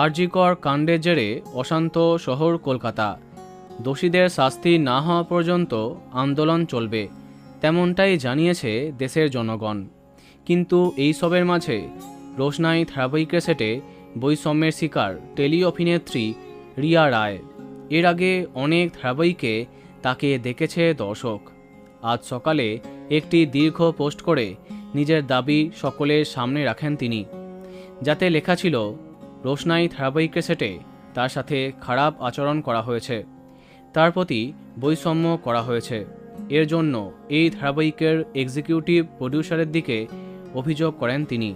আরজিকর কাণ্ডের জেরে অশান্ত শহর কলকাতা, দোষীদের শাস্তি না হওয়া পর্যন্ত আন্দোলন চলবে, তেমনটাই জানিয়েছে দেশের জনগণ। কিন্তু এই সবের মাঝে রোশনাই ধারাবাহিকের সেটে বৈষম্যের শিকার টেলি অভিনেত্রী রিয়া রায়। এর আগে অনেক ধারাবাহিকে তাকে দেখেছে দর্শক। আজ সকালে একটি দীর্ঘ পোস্ট করে নিজের দাবি সকলের সামনে রাখেন তিনি, যাতে লেখা ছিল রোশনাই ধারাবাহিকের সেটে তার সাথে খারাপ আচরণ করা হয়েছে, তার প্রতি বৈষম্য করা হয়েছে। এর জন্য এই ধারাবাহিকের এক্সিকিউটিভ প্রডিউসারের দিকে অভিযোগ করেন তিনি।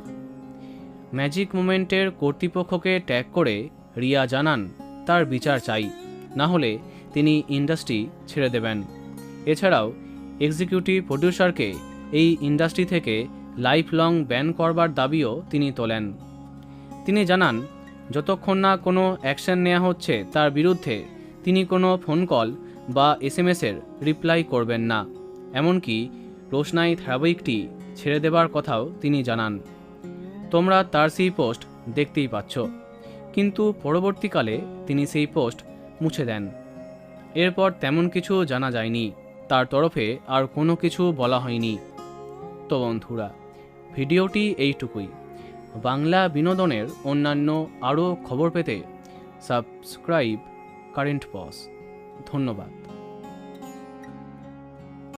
ম্যাজিক মোমেন্টের কর্তৃপক্ষকে ট্যাগ করে রিয়া জানান তার বিচার চাই, না হলে তিনি ইন্ডাস্ট্রি ছেড়ে দেবেন। এছাড়াও এক্সিকিউটিভ প্রডিউসারকে এই ইন্ডাস্ট্রি থেকে লাইফ লং ব্যান করবার দাবিও তিনি তোলেন। তিনি জানান যতক্ষণ না কোনো অ্যাকশন নেওয়া হচ্ছে তার বিরুদ্ধে তিনি কোনো ফোন কল বা এসএমএসের রিপ্লাই করবেন না। এমনকি রোশনাই ধারাবাহিকটি ছেড়ে দেবার কথাও তিনি জানান। তোমরা তার সেই পোস্ট দেখতেই পাচ্ছ। কিন্তু পরবর্তীকালে তিনি সেই পোস্ট মুছে দেন। এরপর তেমন কিছু জানা যায়নি, তার তরফে আর কোনো কিছু বলা হয়নি। তো বন্ধুরা, ভিডিওটি এইটুকুই। বাংলা বিনোদনের অন্যান্য আরও খবর পেতে সাবস্ক্রাইব কারেন্ট পজ। ধন্যবাদ।